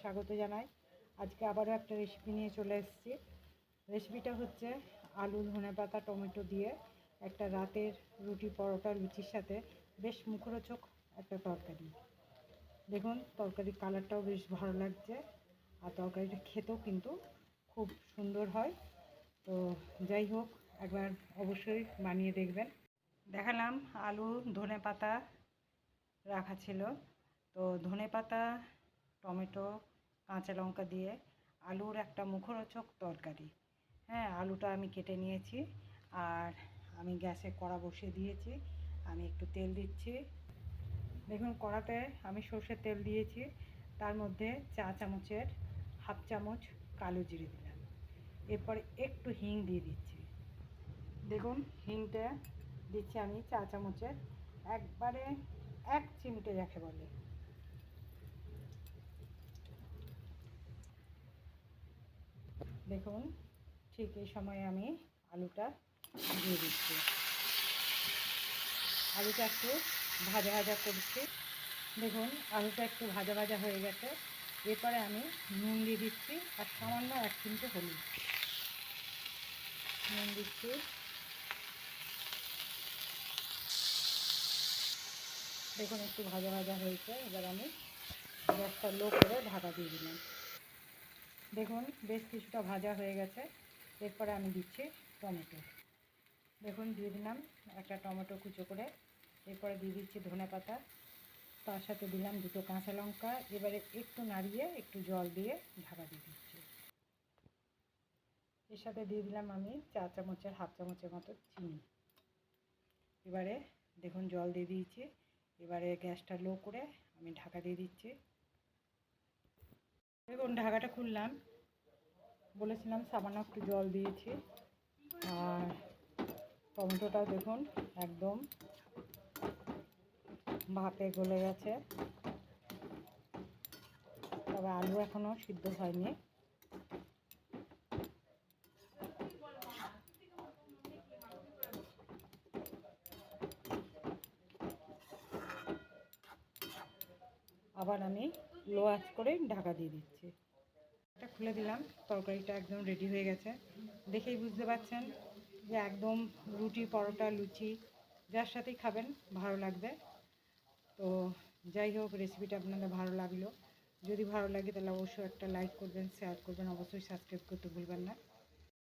স্বাগত জানাই। আজকে আবারও একটা রেসিপি নিয়ে চলে এসেছি। রেসিপিটা হচ্ছে আলু, ধনেপাতা, টমেটো দিয়ে একটা রাতের রুটি, পরোটা, লুচির সাথে বেশ মুখরোচক একটা তরকারি। দেখুন তরকারির কালারটাও বেশ ভালো লাগছে, আর তরকারিটা খেতেও কিন্তু খুব সুন্দর হয়। তো যাই হোক, একবার অবশ্যই বানিয়ে দেখবেন। দেখালাম আলু, ধনেপাতা রাখা ছিল। তো ধনেপাতা, টমেটো, কাঁচা লঙ্কা দিয়ে আলুর একটা মুখরোচক তরকারি। হ্যাঁ, আলুটা আমি কেটে নিয়েছি, আর আমি গ্যাসে কড়া বসিয়ে দিয়েছি। আমি একটু তেল দিচ্ছি। দেখুন কড়াতে আমি সর্ষের তেল দিয়েছি, তার মধ্যে চা চামচের হাফ চামচ কালো জিরে দিলাম। এরপরে একটু হিং দিয়ে দিচ্ছি। দেখুন হিংটা দিচ্ছি আমি চা চামচের একবারে 1 চিমটে যাকে বলে। দেখুন ঠিক এই সময় আমি আলুটা দিয়ে দিচ্ছি। আলুটা একটু ভাজা ভাজা করছি। দেখুন আলুটা একটু ভাজা ভাজা হয়ে গেছে। এরপরে আমি নুন দিয়ে দিচ্ছি, আর সামান্য 1 চিমটে হলুদ নুন দিচ্ছি। দেখুন একটু ভাজা ভাজা হয়েছে। এবার আমি গ্যাসটা লো করে ঢাকা দিয়ে দিলাম। দেখুন বেশ কিছুটা ভাজা হয়ে গেছে। এরপরে আমি দিচ্ছি টমেটো। দেখুন দিয়ে দিলাম একটা টমেটো কুচো করে। এরপরে দিয়ে দিচ্ছি ধনেপাতা, তার সাথে দিলাম 2টো কাঁচা লঙ্কা। এবারে একটু নাড়িয়ে একটু জল দিয়ে ঢাকা দিয়ে দিচ্ছি। এর সাথে দিয়ে দিলাম আমি চা চামচের হাফ চামচের মতো চিনি। এবারে দেখুন জল দিয়ে দিয়েছি। এবারে গ্যাসটা লো করে আমি ঢাকা দিয়ে দিচ্ছি। দেখুন ঢাকাটা খুললাম, বলেছিলাম সামান্য একটু জল দিয়েছি। আর টমেটোটা দেখুন একদম ভাপে গলে গেছে, তবে আলু এখনও সিদ্ধ হয়নি। আবার আমি লো আঁচ করে ঢাকা দিয়ে দিচ্ছি। এটা খুলে দিলাম। তরকারিটা একদম রেডি হয়ে গেছে। দেখেই বুঝতে পারছেন যে একদম রুটি, পরোটা, লুচি যার সাথেই খাবেন ভালো লাগবে। তো যাই হোক, রেসিপিটা আপনাদের ভালো লাগলো। যদি ভালো লাগে তাহলে অবশ্যই একটা লাইক করবেন, শেয়ার করবেন, অবশ্যই সাবস্ক্রাইব করতে ভুলবেন না।